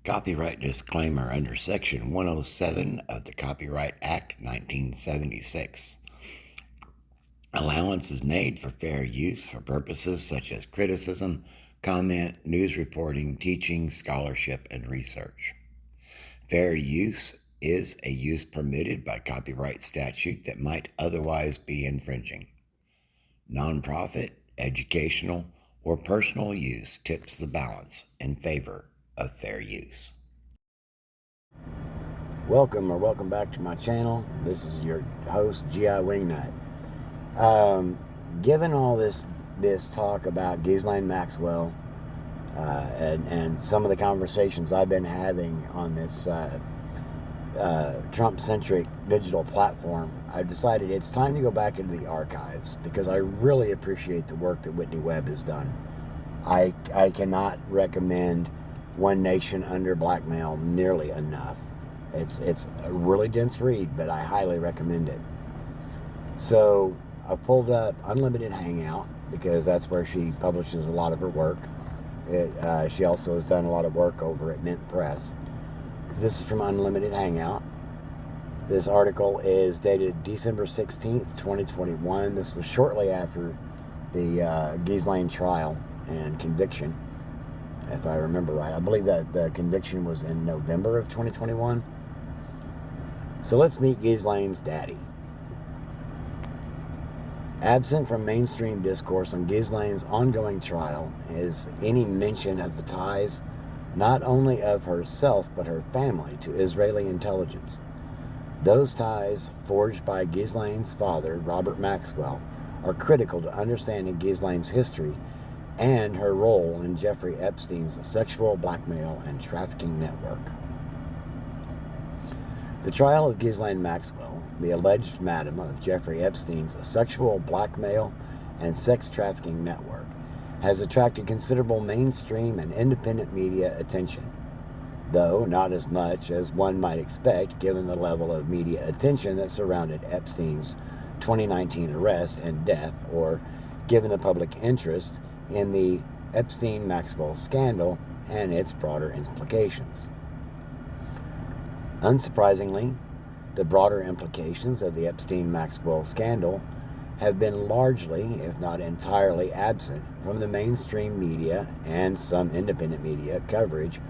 Copyright disclaimer under Section 107 of the Copyright Act 1976. Allowance is made for fair use for purposes such as criticism, comment, news reporting, teaching, scholarship, and research. Fair use is a use permitted by copyright statute that might otherwise be infringing. Nonprofit, educational, or personal use tips the balance in favor of fair use. Welcome back to my channel. This is your host, G.I. Wingnut. Given all this talk about Ghislaine Maxwell and some of the conversations I've been having on this Trump-centric digital platform, I decided it's time to go back into the archives because I really appreciate the work that Whitney Webb has done. I cannot recommend One Nation Under Blackmail nearly enough. It's a really dense read, but I highly recommend it. So I pulled up Unlimited Hangout because that's where she publishes a lot of her work. She also has done a lot of work over at Mint Press. This is from Unlimited Hangout. This article is dated December 16th, 2021. This was shortly after the Ghislaine trial and conviction, if I remember right. I believe that the conviction was in November of 2021. So let's meet Ghislaine's daddy. Absent from mainstream discourse on Ghislaine's ongoing trial is any mention of the ties not only of herself but her family to Israeli intelligence. Those ties, forged by Ghislaine's father, Robert Maxwell, are critical to understanding Ghislaine's history and her role in Jeffrey Epstein's sexual blackmail and trafficking network. The trial of Ghislaine Maxwell, the alleged madam of Jeffrey Epstein's sexual blackmail and sex trafficking network, has attracted considerable mainstream and independent media attention, though not as much as one might expect given the level of media attention that surrounded Epstein's 2019 arrest and death, or given the public interest in the Epstein-Maxwell scandal and its broader implications. Unsurprisingly, the broader implications of the Epstein-Maxwell scandal have been largely, if not entirely, absent from the mainstream media and some independent media coverage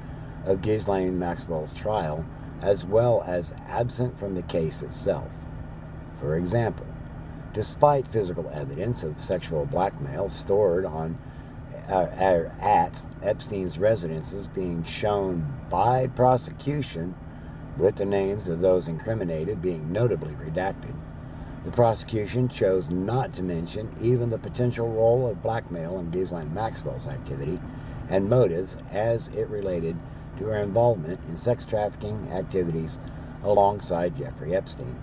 of Ghislaine Maxwell's trial, as well as absent from the case itself. For example, despite physical evidence of sexual blackmail stored at Epstein's residences being shown by prosecution, with the names of those incriminated being notably redacted, the prosecution chose not to mention even the potential role of blackmail in Ghislaine Maxwell's activity and motives as it related to her involvement in sex trafficking activities alongside Jeffrey Epstein.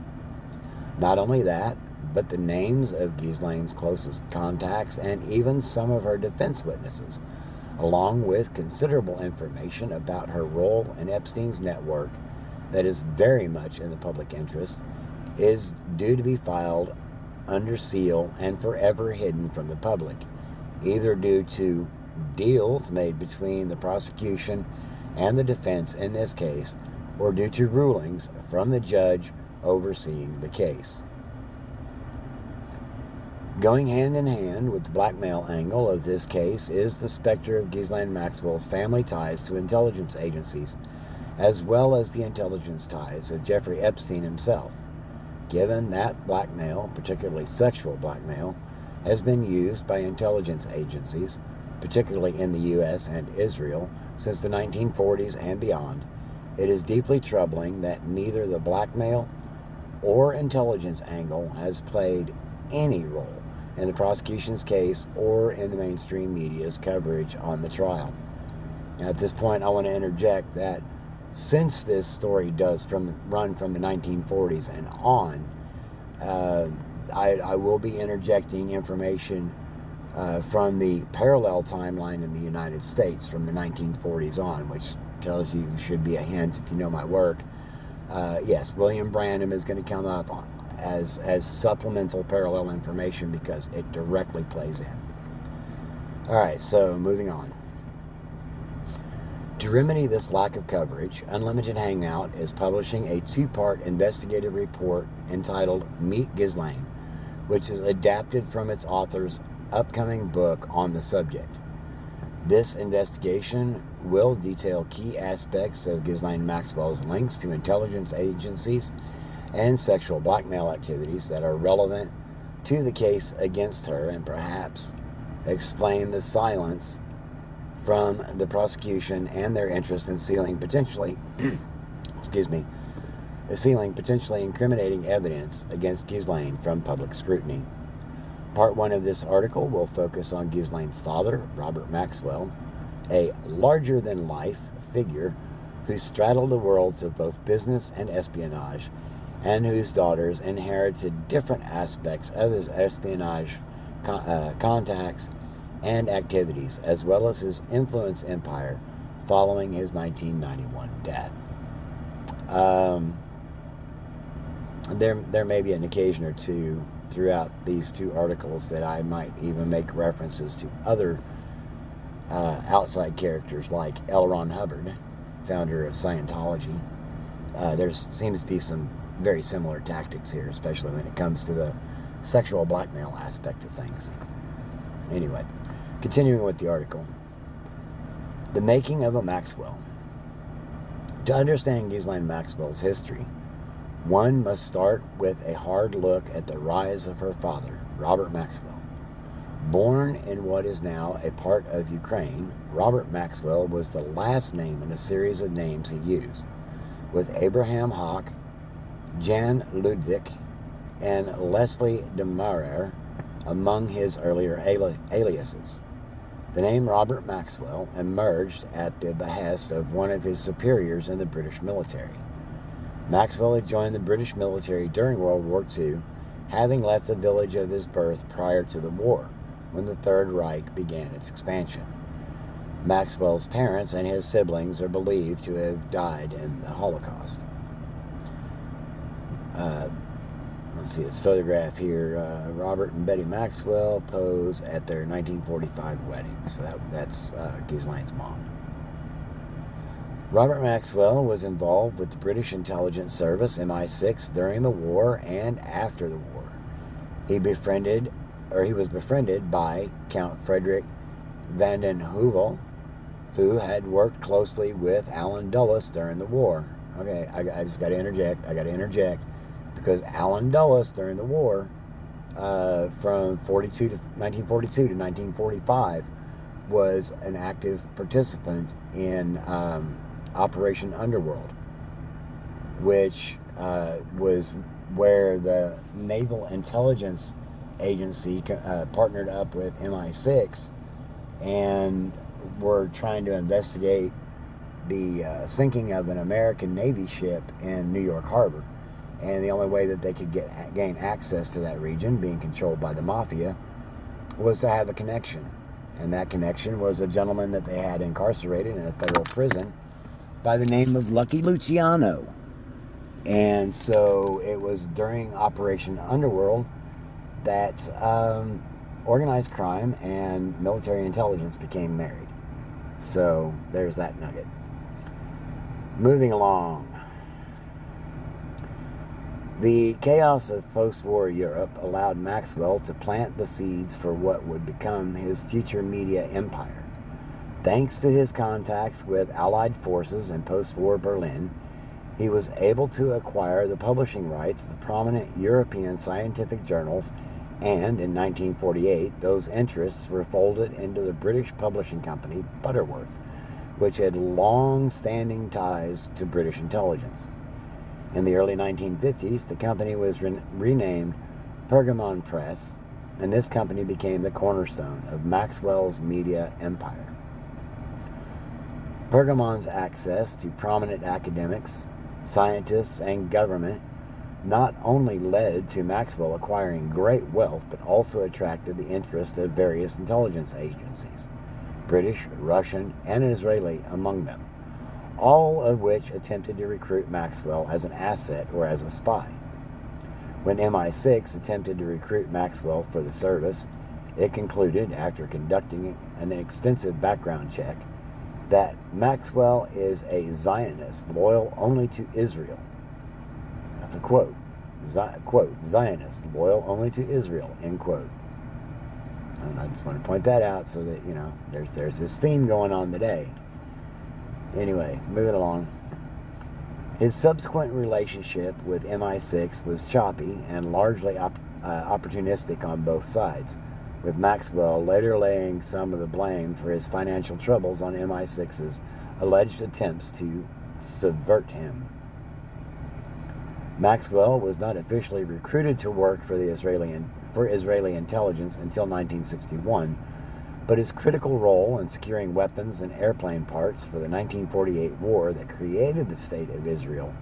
Not only that, but the names of Ghislaine's closest contacts and even some of her defense witnesses, along with considerable information about her role in Epstein's network that is very much in the public interest, is due to be filed under seal and forever hidden from the public, either due to deals made between the prosecution and the defense in this case, or due to rulings from the judge overseeing the case. Going hand in hand with the blackmail angle of this case is the specter of Ghislaine Maxwell's family ties to intelligence agencies, as well as the intelligence ties of Jeffrey Epstein himself, given that blackmail, particularly sexual blackmail, has been used by intelligence agencies, particularly in the U.S. and Israel, since the 1940s and beyond. It is deeply troubling that neither the blackmail or intelligence angle has played any role in the prosecution's case or in the mainstream media's coverage on the trial. Now, at this point, I want to interject that since this story does run from the 1940s and on, I will be interjecting information from the parallel timeline in the United States from the 1940s on, which tells you should be a hint if you know my work. Yes, William Branham is going to come up as supplemental parallel information because it directly plays in. All right, so moving on. To remedy this lack of coverage, Unlimited Hangout is publishing a 2-part investigative report entitled Meet Ghislaine, which is adapted from its author's upcoming book on the subject. This investigation will detail key aspects of Ghislaine Maxwell's links to intelligence agencies and sexual blackmail activities that are relevant to the case against her, and perhaps explain the silence from the prosecution and their interest in sealing potentially incriminating evidence against Ghislaine from public scrutiny. Part 1 of this article will focus on Ghislaine's father, Robert Maxwell, a larger-than-life figure who straddled the worlds of both business and espionage, and whose daughters inherited different aspects of his espionage contacts and activities, as well as his influence empire following his 1991 death. There may be an occasion or two throughout these 2 articles that I might even make references to other outside characters like L. Ron Hubbard, founder of Scientology. There seems to be some very similar tactics here, especially when it comes to the sexual blackmail aspect of things. Anyway, continuing with the article. The making of a Maxwell. To understand Ghislaine Maxwell's history, one must start with a hard look at the rise of her father, Robert Maxwell. Born in what is now a part of Ukraine, Robert Maxwell was the last name in a series of names he used, with Abraham Hawk, Jan Ludwig, and Leslie de Marer among his earlier aliases. The name Robert Maxwell emerged at the behest of one of his superiors in the British military. Maxwell had joined the British military during World War II, having left the village of his birth prior to the war, when the Third Reich began its expansion. Maxwell's parents and his siblings are believed to have died in the Holocaust. Let's see, this photograph here. Robert and Betty Maxwell pose at their 1945 wedding. So that's Ghislaine's mom. Robert Maxwell was involved with the British intelligence service, MI6, during the war and after the war. He was befriended by Count Frederick Vanden Heuvel, who had worked closely with Allen Dulles during the war. Okay, I just got to interject. Because Allen Dulles during the war, from 1942 to 1945, was an active participant in Operation Underworld, which was where the Naval Intelligence Agency partnered up with MI6 and were trying to investigate the sinking of an American Navy ship in New York Harbor. And the only way that they could gain access to that region, being controlled by the mafia, was to have a connection. And that connection was a gentleman that they had incarcerated in a federal prison by the name of Lucky Luciano. And so it was during Operation Underworld that organized crime and military intelligence became married. So there's that nugget. Moving along. The chaos of post-war Europe allowed Maxwell to plant the seeds for what would become his future media empire. Thanks to his contacts with Allied forces in post-war Berlin, he was able to acquire the publishing rights to prominent European scientific journals, and in 1948, those interests were folded into the British publishing company Butterworth, which had long-standing ties to British intelligence. In the early 1950s, the company was renamed Pergamon Press, and this company became the cornerstone of Maxwell's media empire. Pergamon's access to prominent academics, scientists, and government not only led to Maxwell acquiring great wealth, but also attracted the interest of various intelligence agencies, British, Russian, and Israeli among them, all of which attempted to recruit Maxwell as an asset or as a spy. When MI6 attempted to recruit Maxwell for the service, it concluded, after conducting an extensive background check, that Maxwell is a Zionist, loyal only to Israel. That's a quote. Quote, Zionist, loyal only to Israel, end quote. And I just want to point that out so that, there's this theme going on today. Anyway, moving along. His subsequent relationship with MI6 was choppy and largely opportunistic on both sides, with Maxwell later laying some of the blame for his financial troubles on MI6's alleged attempts to subvert him. Maxwell was not officially recruited to work for Israeli intelligence until 1961, but his critical role in securing weapons and airplane parts for the 1948 war that created the State of Israel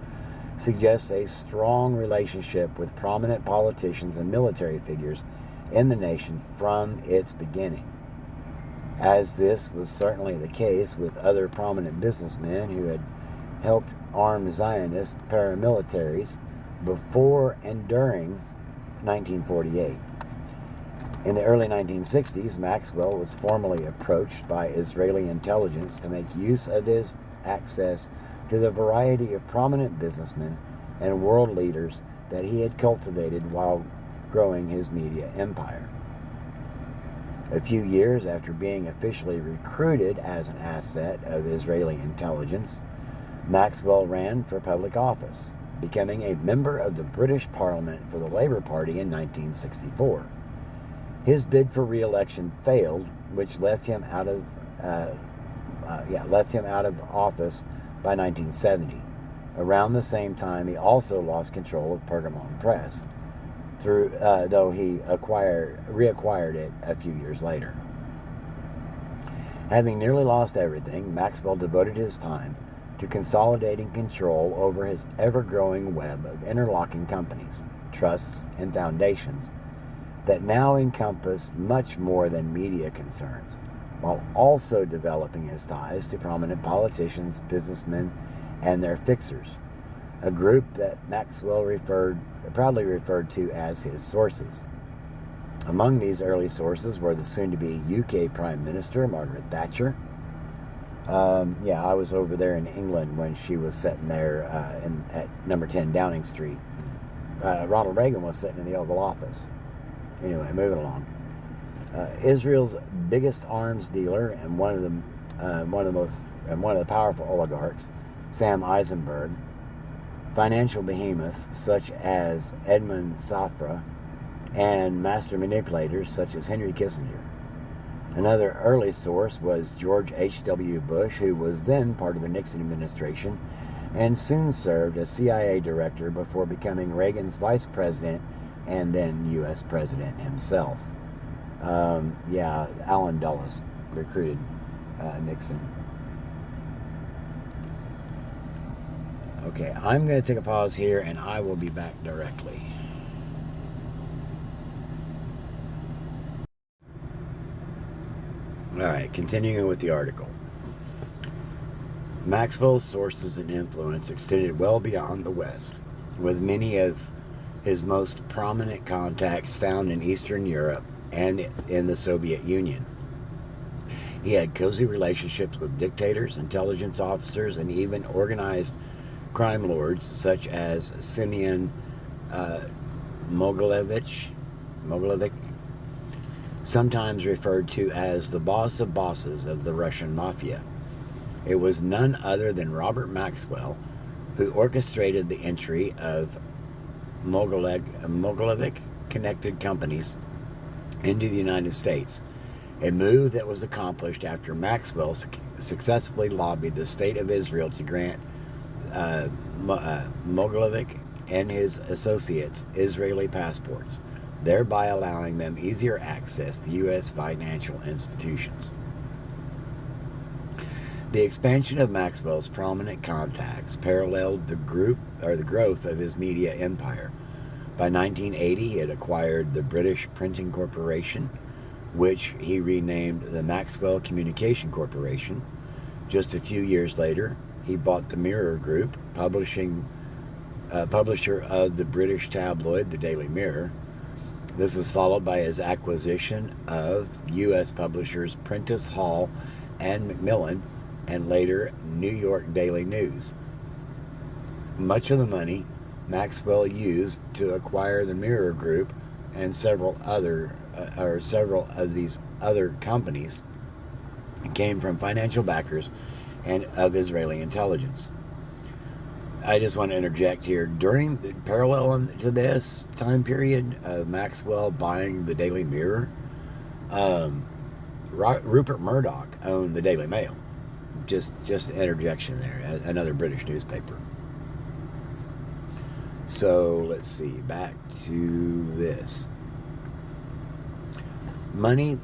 suggests a strong relationship with prominent politicians and military figures in the nation from its beginning. As this was certainly the case with other prominent businessmen who had helped arm Zionist paramilitaries before and during 1948. In the early 1960s, Maxwell was formally approached by Israeli intelligence to make use of his access to the variety of prominent businessmen and world leaders that he had cultivated while growing his media empire. A few years after being officially recruited as an asset of Israeli intelligence, Maxwell ran for public office, becoming a member of the British Parliament for the Labour Party in 1964. His bid for re-election failed, which left him out of office by 1970. Around the same time, he also lost control of Pergamon Press, though he reacquired it a few years later. Having nearly lost everything, Maxwell devoted his time to consolidating control over his ever-growing web of interlocking companies, trusts, and foundations that now encompass much more than media concerns, while also developing his ties to prominent politicians, businessmen, and their fixers, a group that Maxwell proudly referred to as his sources. Among these early sources were the soon-to-be UK Prime Minister, Margaret Thatcher. I was over there in England when she was sitting there at number 10 Downing Street. Ronald Reagan was sitting in the Oval Office. Anyway, moving along. Israel's biggest arms dealer and one of the powerful oligarchs, Sam Eisenberg, financial behemoths such as Edmund Safra, and master manipulators such as Henry Kissinger. Another early source was George H.W. Bush, who was then part of the Nixon administration and soon served as CIA director before becoming Reagan's vice president and then U.S. president himself. Allen Dulles recruited Nixon. Okay, I'm going to take a pause here and I will be back directly. Alright, continuing with the article. Maxwell's sources and influence extended well beyond the West, with many of his most prominent contacts found in Eastern Europe and in the Soviet Union. He had cozy relationships with dictators, intelligence officers, and even organized crime lords such as Simeon Mogilevich, sometimes referred to as the boss of bosses of the Russian mafia. It was none other than Robert Maxwell who orchestrated the entry of Mogilevich-connected companies into the United States, a move that was accomplished after Maxwell successfully lobbied the State of Israel to grant Mogilevich and his associates Israeli passports, thereby allowing them easier access to U.S. financial institutions. The expansion of Maxwell's prominent contacts paralleled the growth of his media empire. By 1980, he had acquired the British Printing Corporation, which he renamed the Maxwell Communication Corporation. Just a few years later, he bought the Mirror Group, publisher of the British tabloid The Daily Mirror. This was followed by his acquisition of U.S. publishers Prentice Hall and Macmillan, and later New York Daily News. Much of the money Maxwell used to acquire the Mirror Group and several of these other companies came from financial backers and of Israeli intelligence. I just want to interject here. During the parallel to this time period of Maxwell buying the Daily Mirror, Rupert Murdoch owned the Daily Mail. Just an interjection there, another British newspaper. So let's see, back to this. Money,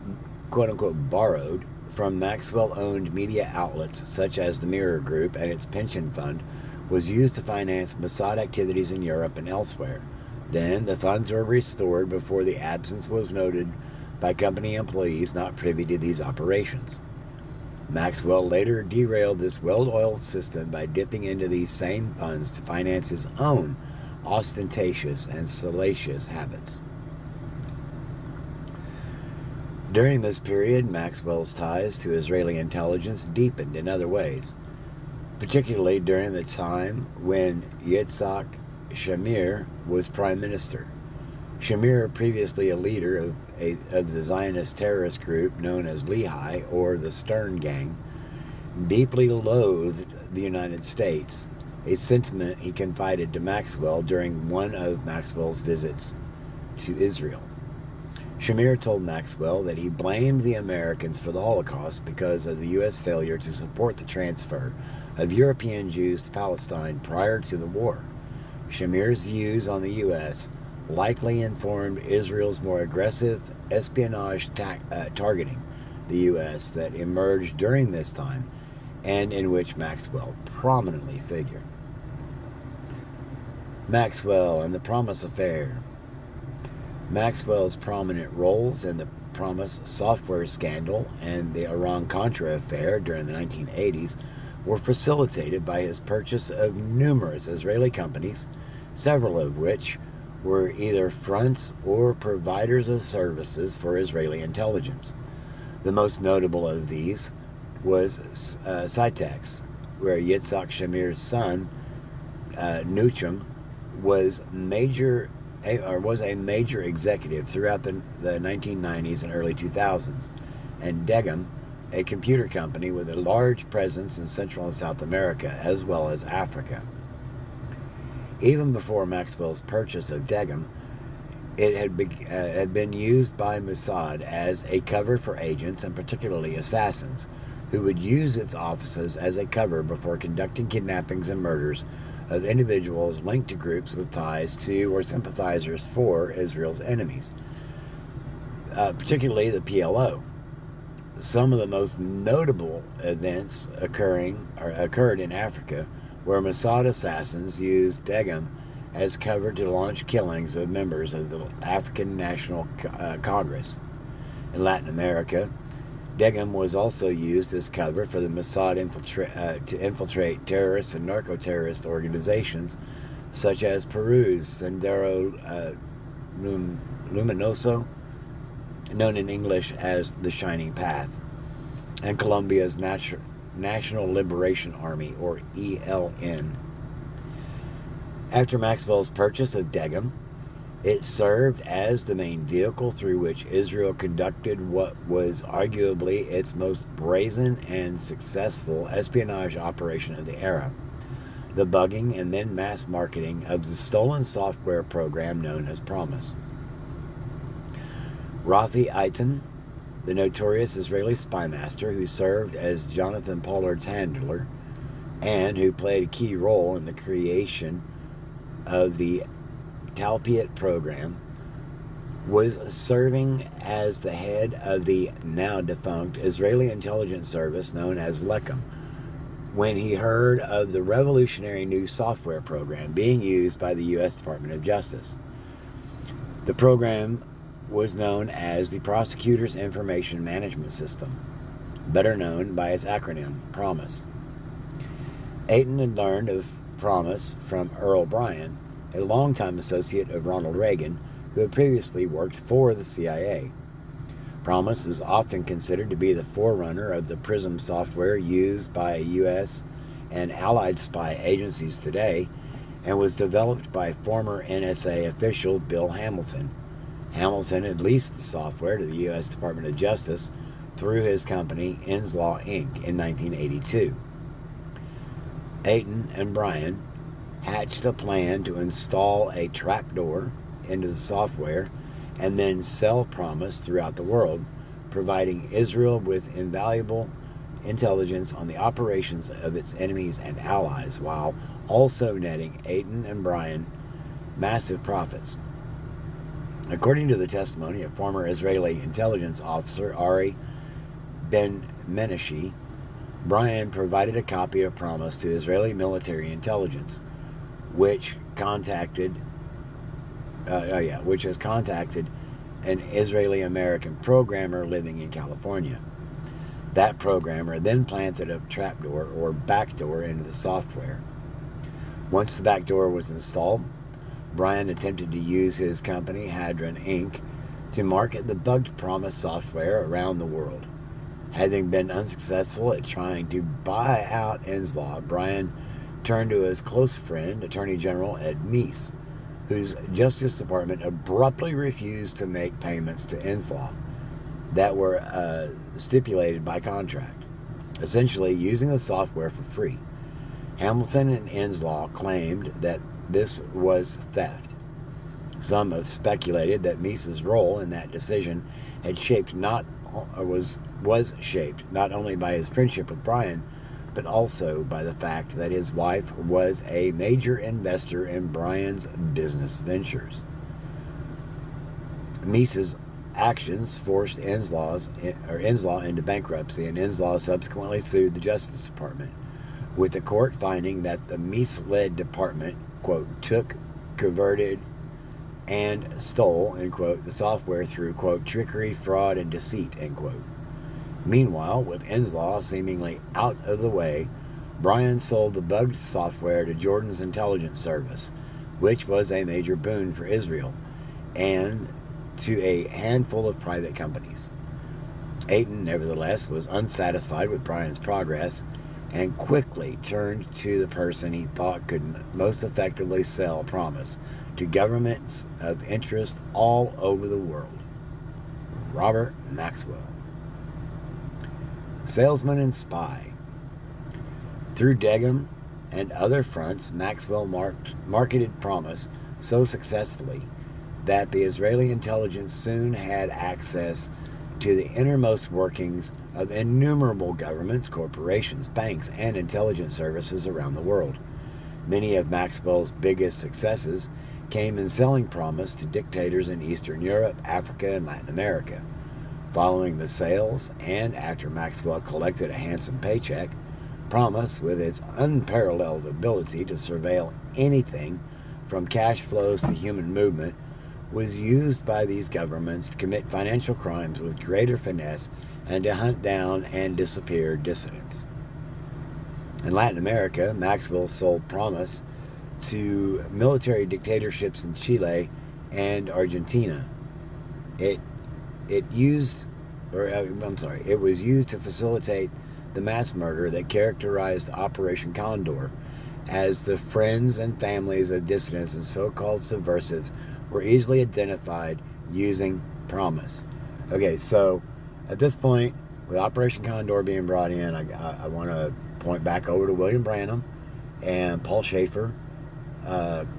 quote unquote, borrowed from Maxwell-owned media outlets such as the Mirror Group and its pension fund was used to finance Mossad activities in Europe and elsewhere. Then the funds were restored before the absence was noted by company employees not privy to these operations. Maxwell later derailed this well-oiled system by dipping into these same funds to finance his own ostentatious and salacious habits. During this period, Maxwell's ties to Israeli intelligence deepened in other ways, particularly during the time when Yitzhak Shamir was prime minister. Shamir, previously a leader of the Zionist terrorist group known as Lehi, or the Stern Gang, deeply loathed the United States, a sentiment he confided to Maxwell during one of Maxwell's visits to Israel. Shamir told Maxwell that he blamed the Americans for the Holocaust because of the U.S. failure to support the transfer of European Jews to Palestine prior to the war. Shamir's views on the U.S. likely informed Israel's more aggressive espionage targeting the U.S. that emerged during this time and in which Maxwell prominently figured. Maxwell and the Promise Affair. Maxwell's prominent roles in the Promise software scandal and the Iran-Contra affair during the 1980s were facilitated by his purchase of numerous Israeli companies, several of which were either fronts or providers of services for Israeli intelligence. The most notable of these was Cytex, where Yitzhak Shamir's son, Nuchim, was a major executive throughout the 1990s and early 2000s, and Degem, a computer company with a large presence in Central and South America as well as Africa. Even before Maxwell's purchase of Degem, it had been used by Mossad as a cover for agents, and particularly assassins, who would use its offices as a cover before conducting kidnappings and murders of individuals linked to groups with ties to or sympathizers for Israel's enemies, particularly the PLO. Some of the most notable events occurred in Africa, where Mossad assassins used Degem as cover to launch killings of members of the African National Congress. In Latin America, Degem was also used as cover for the Mossad to infiltrate terrorist and narco-terrorist organizations such as Peru's Sendero Luminoso, known in English as the Shining Path, and Colombia's National Liberation Army, or ELN. After Maxwell's purchase of Degem, it served as the main vehicle through which Israel conducted what was arguably its most brazen and successful espionage operation of the era, the bugging and then mass marketing of the stolen software program known as Promise. Rafi Eitan, the notorious Israeli spy master who served as Jonathan Pollard's handler and who played a key role in the creation of the Talpiot program, was serving as the head of the now defunct Israeli intelligence service known as Lechem when he heard of the revolutionary new software program being used by the U.S. Department of Justice. The program was known as the Prosecutor's Information Management System, better known by its acronym, PROMISE. Aiton had learned of PROMISE from Earl Bryan, a longtime associate of Ronald Reagan, who had previously worked for the CIA. Promise is often considered to be the forerunner of the PRISM software used by U.S. and allied spy agencies today, and was developed by former NSA official Bill Hamilton. Hamilton had leased the software to the U.S. Department of Justice through his company, Inslaw Inc., in 1982. Ayton and Brian hatched a plan to install a trapdoor into the software and then sell Promise throughout the world, providing Israel with invaluable intelligence on the operations of its enemies and allies, while also netting Ayton and Brian massive profits. According to the testimony of former Israeli intelligence officer Ari Ben-Menashe, Brian provided a copy of Promise to Israeli military intelligence, which has contacted an Israeli-American programmer living in California. That programmer then planted a trapdoor or backdoor into the software. Once the backdoor was installed, Brian attempted to use his company, Hadron Inc., to market the bugged Promise software around the world. Having been unsuccessful at trying to buy out Inslaw, Brian turned to his close friend, Attorney General Ed Meese, whose Justice Department abruptly refused to make payments to Inslaw that were stipulated by contract, essentially using the software for free. Hamilton and Inslaw claimed that this was theft. Some have speculated that Meese's role in that decision was shaped not only by his friendship with Brian, but also by the fact that his wife was a major investor in Brian's business ventures. Meese's actions forced Inslaw into bankruptcy, and Inslaw subsequently sued the Justice Department, with the court finding that the Meese-led department, quote, took, converted, and stole, end quote, the software through, quote, trickery, fraud, and deceit, end quote. Meanwhile, with Inslaw seemingly out of the way, Brian sold the bugged software to Jordan's intelligence service, which was a major boon for Israel, and to a handful of private companies. Ayton, nevertheless, was unsatisfied with Brian's progress and quickly turned to the person he thought could most effectively sell Promise to governments of interest all over the world, Robert Maxwell. Salesman and spy. Through Degum and other fronts, Maxwell marketed Promise so successfully that the Israeli intelligence soon had access to the innermost workings of innumerable governments, corporations, banks, and intelligence services around the world. Many of Maxwell's biggest successes came in selling Promise to dictators in Eastern Europe, Africa, and Latin America. Following the sales, and after Maxwell collected a handsome paycheck, Promise, with its unparalleled ability to surveil anything from cash flows to human movement, was used by these governments to commit financial crimes with greater finesse and to hunt down and disappear dissidents. In Latin America, Maxwell sold Promise to military dictatorships in Chile and Argentina. It was used to facilitate the mass murder that characterized Operation Condor, as the friends and families of dissidents and so-called subversives were easily identified using Promise. Okay, so at this point, with Operation Condor being brought in, I want to point back over to William Branham and Paul Schaefer,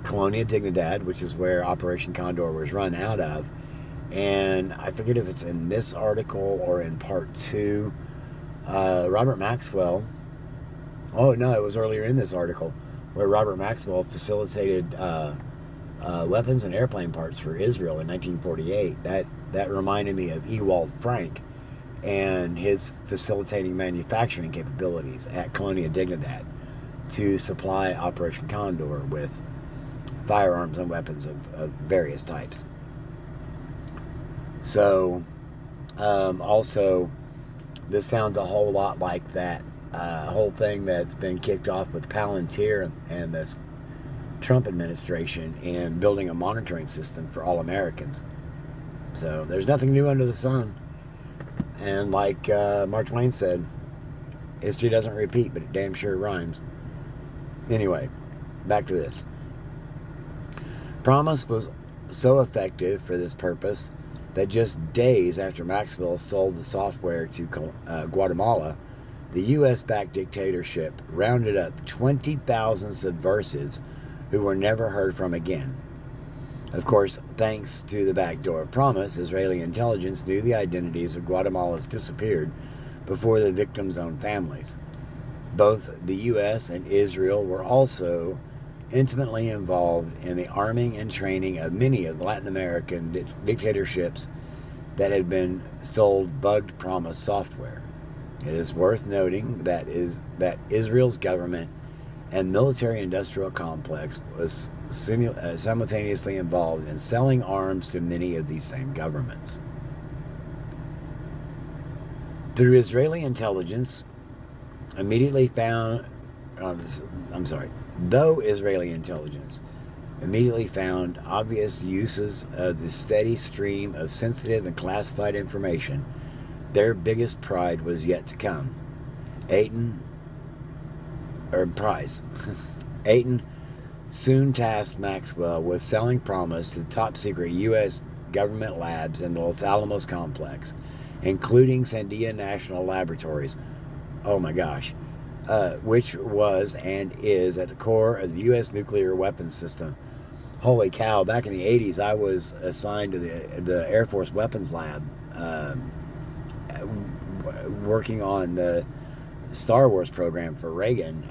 Colonia, Dignidad, which is where Operation Condor was run out of. And I forget if it's in this article or in part 2. Robert Maxwell, oh no, it was earlier in this article, where Robert Maxwell facilitated weapons and airplane parts for Israel in 1948. That reminded me of Ewald Frank and his facilitating manufacturing capabilities at Colonia Dignidad to supply Operation Condor with firearms and weapons of various types. So, also, this sounds a whole lot like that whole thing that's been kicked off with Palantir and this Trump administration in building a monitoring system for all Americans. So there's nothing new under the sun. And like Mark Twain said, history doesn't repeat, but it damn sure rhymes. Anyway, back to this. Promise was so effective for this purpose that just days after Maxwell sold the software to Guatemala, the U.S.-backed dictatorship rounded up 20,000 subversives who were never heard from again. Of course, thanks to the backdoor promise, Israeli intelligence knew the identities of Guatemalans disappeared before the victims' own families. Both the U.S. and Israel were also intimately involved in the arming and training of many of the Latin American dictatorships that had been sold bugged promise software. It is worth noting that Israel's government and military-industrial complex was simultaneously involved in selling arms to many of these same governments. Through Israeli intelligence, though Israeli intelligence immediately found obvious uses of the steady stream of sensitive and classified information, their biggest pride was yet to come. Ayton soon tasked Maxwell with selling promise to the top-secret U.S. government labs in the Los Alamos complex, including Sandia National Laboratories. Oh my gosh. Which was and is at the core of the U.S. nuclear weapons system. Holy cow, back in the 80s, I was assigned to the Air Force Weapons Lab, working on the Star Wars program for Reagan.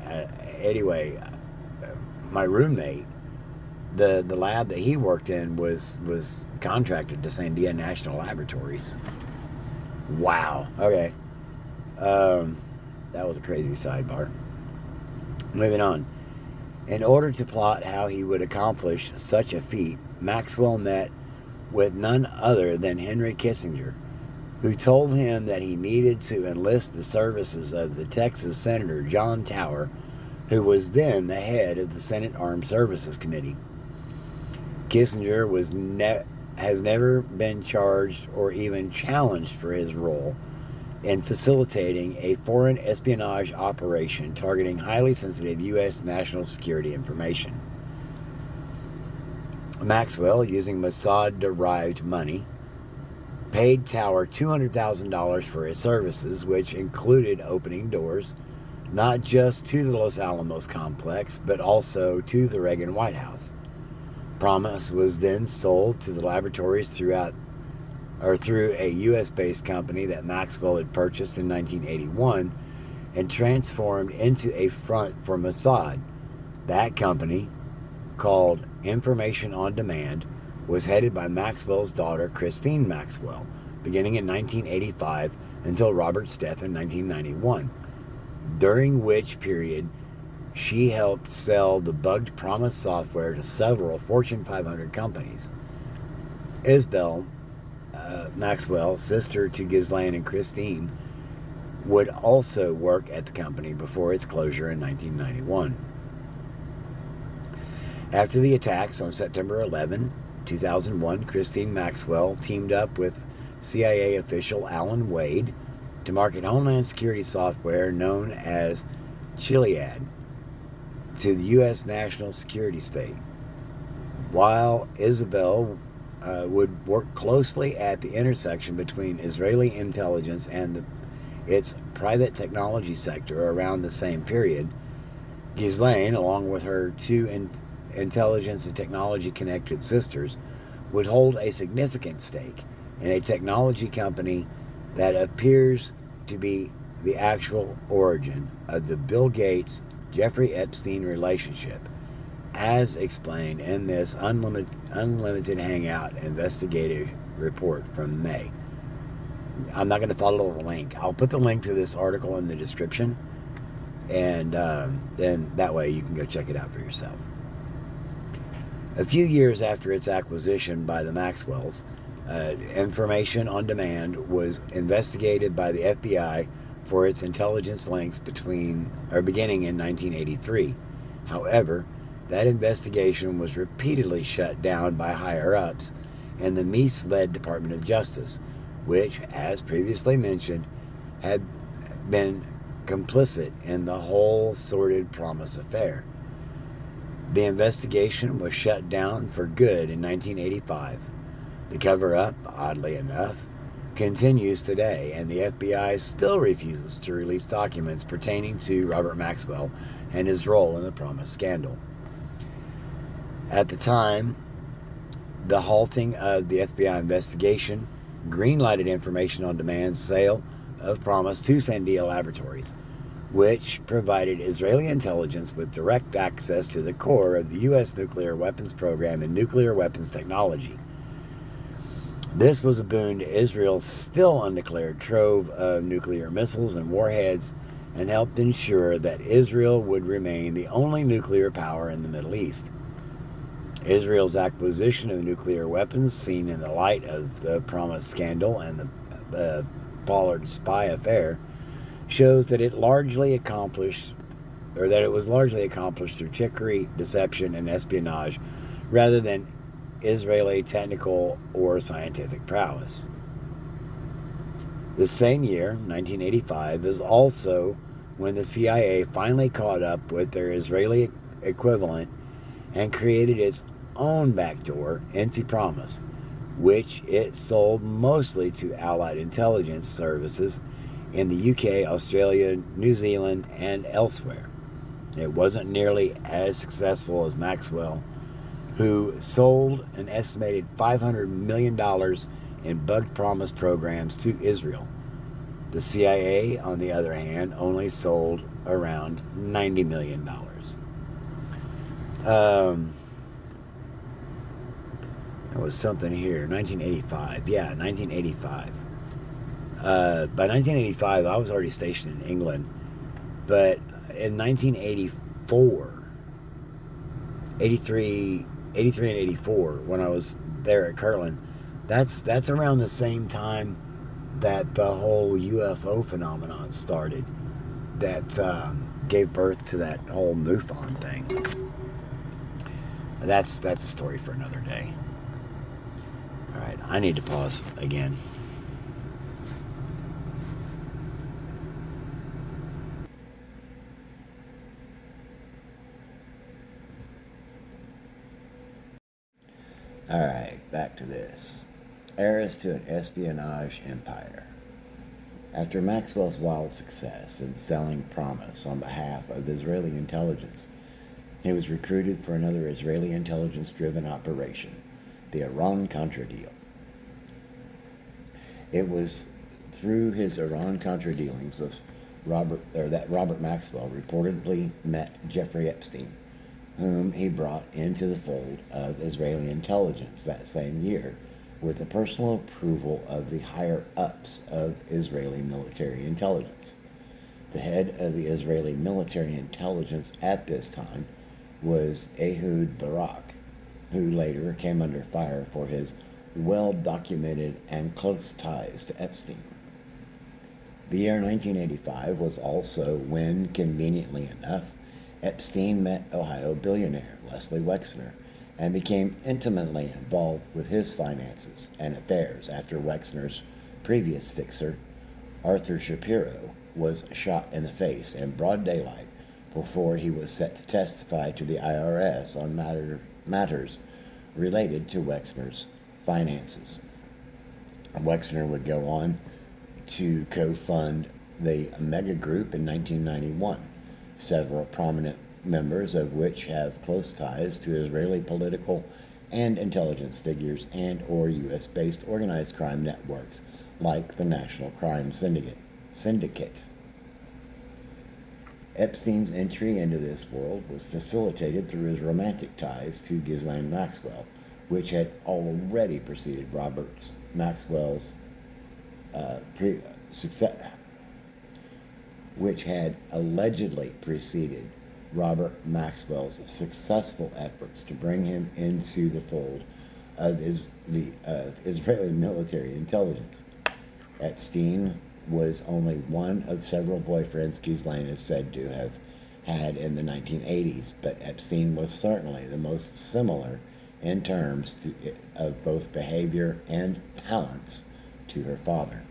Anyway, my roommate, the lab that he worked in was contracted to Sandia National Laboratories. Wow. Okay. That was a crazy sidebar. Moving on. In order to plot how he would accomplish such a feat, Maxwell met with none other than Henry Kissinger, who told him that he needed to enlist the services of the Texas Senator John Tower, who was then the head of the Senate Armed Services Committee. Kissinger has never been charged or even challenged for his role in facilitating a foreign espionage operation targeting highly sensitive U.S. national security information. Maxwell, using Mossad-derived money, paid Tower $200,000 for his services, which included opening doors not just to the Los Alamos complex, but also to the Reagan White House. Promise was then sold to the laboratories through a U.S.-based company that Maxwell had purchased in 1981 and transformed into a front for Mossad. That company, called Information on Demand, was headed by Maxwell's daughter, Christine Maxwell, beginning in 1985 until Robert's death in 1991, during which period she helped sell the bugged Promise software to several Fortune 500 companies. Isabel Maxwell, sister to Ghislaine and Christine, would also work at the company before its closure in 1991. After the attacks on September 11, 2001, Christine Maxwell teamed up with CIA official Alan Wade to market Homeland Security software known as Dignidad to the U.S. national security state, while Isabel would work closely at the intersection between Israeli intelligence and its private technology sector around the same period. Ghislaine, along with her two intelligence and technology-connected sisters, would hold a significant stake in a technology company that appears to be the actual origin of the Bill Gates-Jeffrey Epstein relationship, as explained in this Unlimited Hangout investigative report from May. I'm not going to follow the link. I'll put the link to this article in the description, and then that way you can go check it out for yourself. A few years after its acquisition by the Maxwells, Information on Demand was investigated by the FBI for its intelligence links beginning in 1983. However, that investigation was repeatedly shut down by higher-ups in the Meese-led Department of Justice, which, as previously mentioned, had been complicit in the whole sordid Promise affair. The investigation was shut down for good in 1985. The cover-up, oddly enough, continues today, and the FBI still refuses to release documents pertaining to Robert Maxwell and his role in the Promise scandal. At the time, the halting of the FBI investigation greenlighted information on demand sale of Promise to Sandia Laboratories, which provided Israeli intelligence with direct access to the core of the U.S. nuclear weapons program and nuclear weapons technology. This was a boon to Israel's still undeclared trove of nuclear missiles and warheads, and helped ensure that Israel would remain the only nuclear power in the Middle East. Israel's acquisition of nuclear weapons, seen in the light of the Promise scandal and the Pollard spy affair, shows that it was largely accomplished through trickery, deception, and espionage, rather than Israeli technical or scientific prowess. The same year, 1985, is also when the CIA finally caught up with their Israeli equivalent and created its own backdoor into Promise, which it sold mostly to Allied intelligence services in the UK, Australia, New Zealand, and elsewhere. It wasn't nearly as successful as Maxwell, who sold an estimated $500 million in bugged Promise programs to Israel. The CIA, on the other hand, only sold around $90 million. There was something here. 1985. Yeah, 1985. By 1985, I was already stationed in England. But in 1984, 83 and 84, when I was there at Kirtland, that's around the same time that the whole UFO phenomenon started, that gave birth to that whole MUFON thing. That's a story for another day. All right, I need to pause again. All right, back to this. Heiress to an espionage empire. After Maxwell's wild success in selling Promise on behalf of Israeli intelligence, he was recruited for another Israeli intelligence-driven operation, the Iran-Contra deal. It was through his Iran-Contra dealings with that Robert Maxwell reportedly met Jeffrey Epstein, whom he brought into the fold of Israeli intelligence that same year, with the personal approval of the higher-ups of Israeli military intelligence. The head of the Israeli military intelligence at this time was Ehud Barak, who later came under fire for his well-documented and close ties to Epstein. The year 1985 was also when, conveniently enough, Epstein met Ohio billionaire Leslie Wexner and became intimately involved with his finances and affairs after Wexner's previous fixer, Arthur Shapiro, was shot in the face in broad daylight before he was set to testify to the IRS on matters related to Wexner's finances. Wexner would go on to co-fund the Mega Group in 1991, several prominent members of which have close ties to Israeli political and intelligence figures and or U.S.-based organized crime networks like the National Crime Syndicate. Epstein's entry into this world was facilitated through his romantic ties to Ghislaine Maxwell, which had already preceded Robert Maxwell's which had allegedly preceded Robert Maxwell's successful efforts to bring him into the fold of the Israeli military intelligence. Epstein was only one of several boyfriends Ghislaine is said to have had in the 1980s, but Epstein was certainly the most similar in terms of both behavior and talents to her father.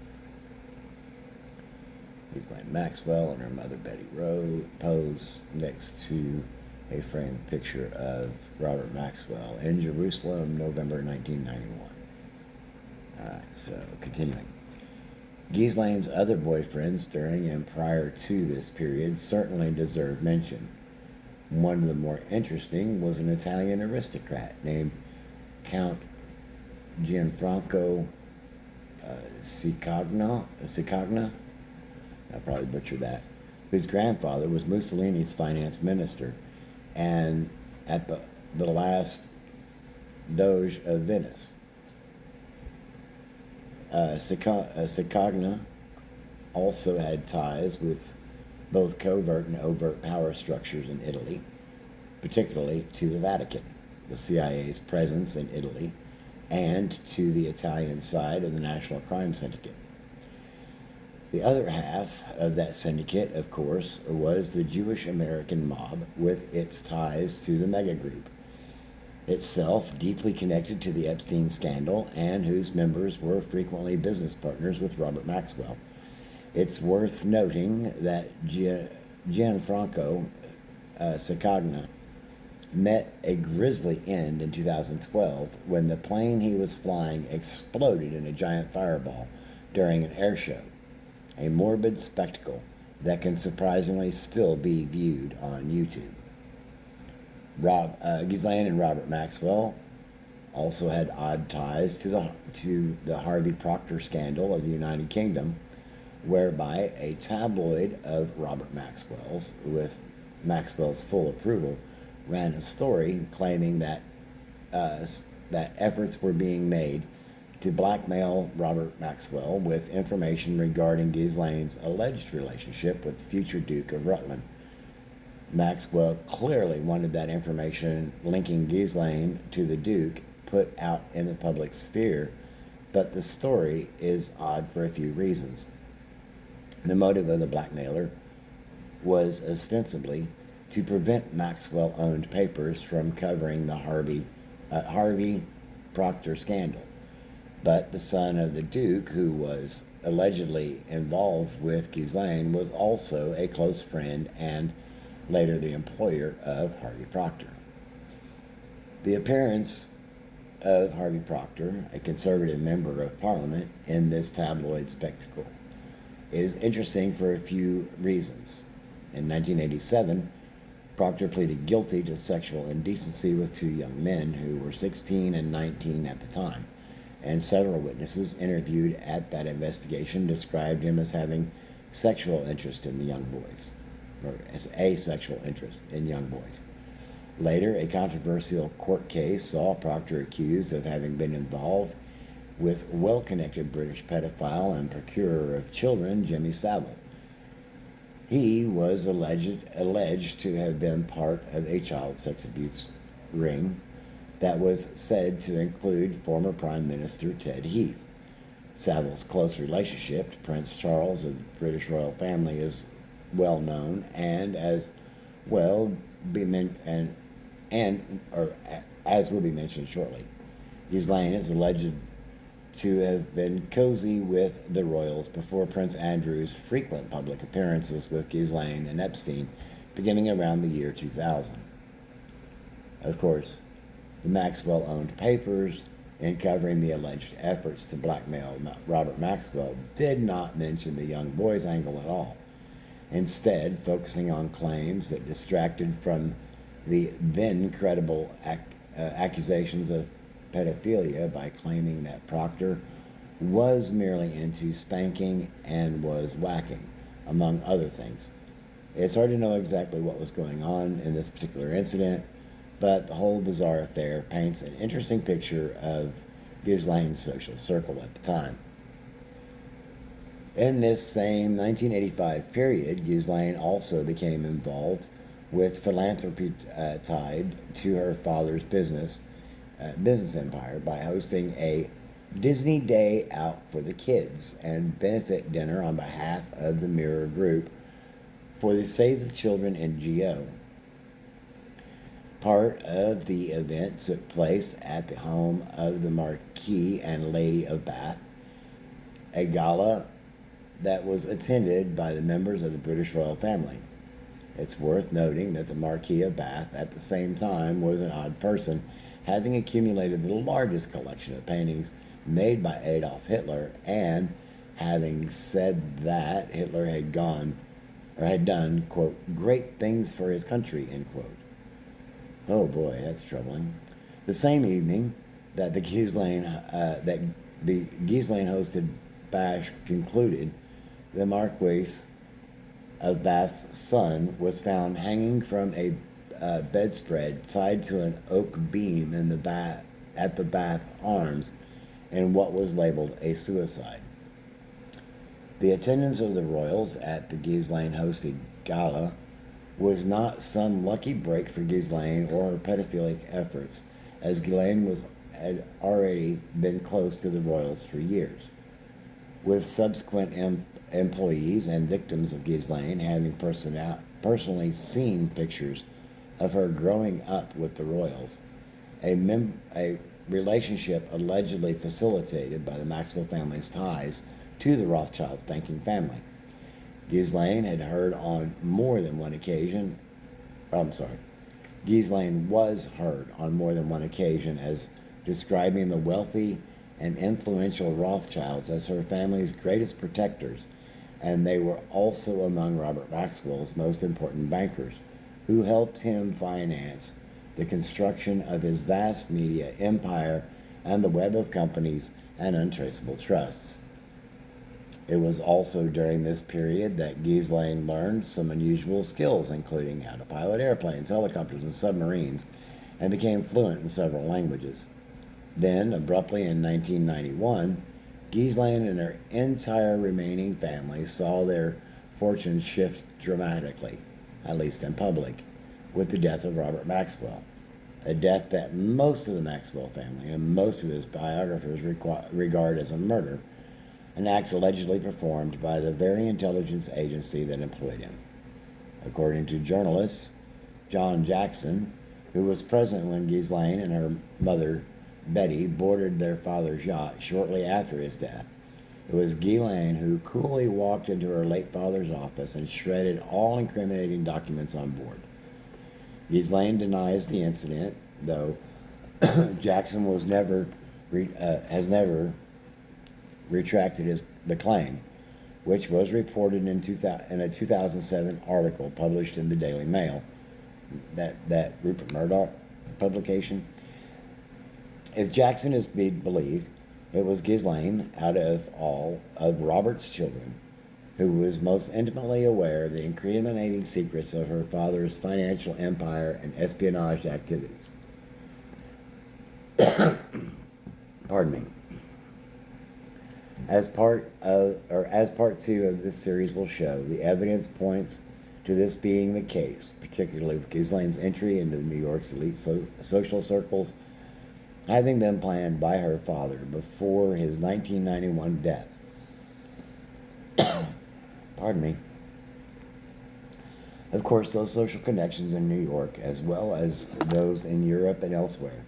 Ghislaine Maxwell and her mother Betty Rose pose next to a framed picture of Robert Maxwell in Jerusalem, November 1991. All right, so continuing. Ghislaine's other boyfriends during and prior to this period certainly deserve mention. One of the more interesting was an Italian aristocrat named Count Gianfranco Cicagna, I'll probably butcher that, whose grandfather was Mussolini's finance minister and at the last Doge of Venice. Cicagna also had ties with both covert and overt power structures in Italy, particularly to the Vatican, the CIA's presence in Italy, and to the Italian side of the National Crime Syndicate. The other half of that syndicate, of course, was the Jewish American mob with its ties to the mega group, itself deeply connected to the Epstein scandal and whose members were frequently business partners with Robert Maxwell. It's worth noting that Gianfranco Cicagna met a grisly end in 2012 when the plane he was flying exploded in a giant fireball during an air show, a morbid spectacle that can surprisingly still be viewed on YouTube. Ghislaine and Robert Maxwell also had odd ties to the Harvey Procter scandal of the United Kingdom, whereby a tabloid of Robert Maxwell's, with Maxwell's full approval, ran a story claiming that efforts were being made to blackmail Robert Maxwell with information regarding Ghislaine's alleged relationship with future Duke of Rutland. Maxwell clearly wanted that information linking Ghislaine to the Duke put out in the public sphere, but the story is odd for a few reasons. The motive of the blackmailer was ostensibly to prevent Maxwell-owned papers from covering the Harvey Procter scandal. But the son of the Duke, who was allegedly involved with Ghislaine, was also a close friend and later the employer of Harvey Procter. The appearance of Harvey Procter, a conservative member of Parliament, in this tabloid spectacle is interesting for a few reasons. In 1987, Procter pleaded guilty to sexual indecency with two young men who were 16 and 19 at the time, and several witnesses interviewed at that investigation described him as having sexual interest in the young boys, or as a sexual interest in young boys. Later, a controversial court case saw Procter accused of having been involved with well-connected British pedophile and procurer of children, Jimmy Savile. He was alleged to have been part of a child sex abuse ring that was said to include former Prime Minister Ted Heath. Savile's close relationship to Prince Charles of the British royal family is well known, and as will be as will be mentioned shortly. Ghislaine is alleged to have been cozy with the royals before Prince Andrew's frequent public appearances with Ghislaine and Epstein, beginning around the year 2000. Of course, the Maxwell-owned papers in covering the alleged efforts to blackmail Robert Maxwell did not mention the young boys angle at all, instead focusing on claims that distracted from the then credible accusations of pedophilia by claiming that Procter was merely into spanking and was whacking, among other things. It's hard to know exactly what was going on in this particular incident, but the whole bizarre affair paints an interesting picture of Ghislaine's social circle at the time. In this same 1985 period, Ghislaine also became involved with philanthropy tied to her father's business empire by hosting a Disney Day Out for the Kids and benefit dinner on behalf of the Mirror Group for the Save the Children NGO. Part of the event took place at the home of the Marquis and Lady of Bath, a gala that was attended by the members of the British royal family. It's worth noting that the Marquis of Bath at the same time was an odd person, having accumulated the largest collection of paintings made by Adolf Hitler, and having said that Hitler had done, quote, great things for his country, end quote. Oh boy, that's troubling. The same evening that the Ghislaine hosted bash concluded, the Marquis of Bath's son was found hanging from a bedspread tied to an oak beam in the Bath at the Bath Arms in what was labeled a suicide. The attendance of the royals at the Ghislaine hosted gala was not some lucky break for Ghislaine or her pedophilic efforts, as Ghislaine had already been close to the royals for years, with subsequent employees and victims of Ghislaine having personally seen pictures of her growing up with the royals, a relationship allegedly facilitated by the Maxwell family's ties to the Rothschild banking family. Ghislaine was heard on more than one occasion as describing the wealthy and influential Rothschilds as her family's greatest protectors, and they were also among Robert Maxwell's most important bankers, who helped him finance the construction of his vast media empire and the web of companies and untraceable trusts. It was also during this period that Ghislaine learned some unusual skills, including how to pilot airplanes, helicopters, and submarines, and became fluent in several languages. Then, abruptly in 1991, Ghislaine and her entire remaining family saw their fortunes shift dramatically, at least in public, with the death of Robert Maxwell, a death that most of the Maxwell family and most of his biographers regard as a murder, an act allegedly performed by the very intelligence agency that employed him. According to journalist John Jackson, who was present when Ghislaine and her mother, Betty, boarded their father's yacht shortly after his death, it was Ghislaine who coolly walked into her late father's office and shredded all incriminating documents on board. Ghislaine denies the incident, though Jackson has never retracted the claim, which was reported in a 2007 article published in the Daily Mail, that Rupert Murdoch publication. If Jackson is to be believed, it was Ghislaine, out of all of Robert's children, who was most intimately aware of the incriminating secrets of her father's financial empire and espionage activities. Pardon me. As part 2 of this series will show, the evidence points to this being the case, particularly with Ghislaine's entry into New York's elite social circles, having been planned by her father before his 1991 death. Pardon me. Of course, those social connections in New York, as well as those in Europe and elsewhere,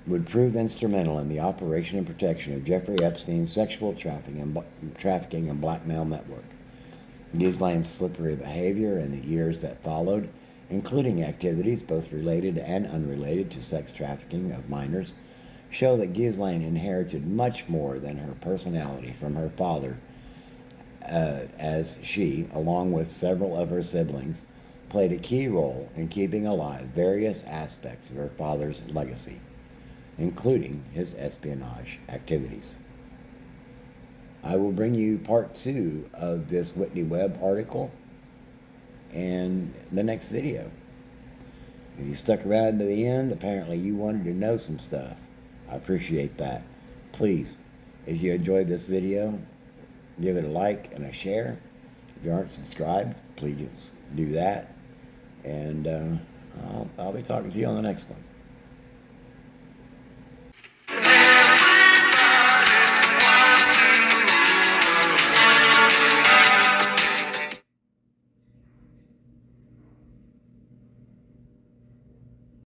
would prove instrumental in the operation and protection of Jeffrey Epstein's sexual trafficking and blackmail network. Ghislaine's slippery behavior in the years that followed, including activities both related and unrelated to sex trafficking of minors, show that Ghislaine inherited much more than her personality from her father, as she, along with several of her siblings, played a key role in keeping alive various aspects of her father's legacy, including his espionage activities. I will bring you part 2 of this Whitney Webb article in the next video. If you stuck around to the end, apparently you wanted to know some stuff. I appreciate that. Please, if you enjoyed this video, give it a like and a share. If you aren't subscribed, please do that. And I'll be talking to you on the next one.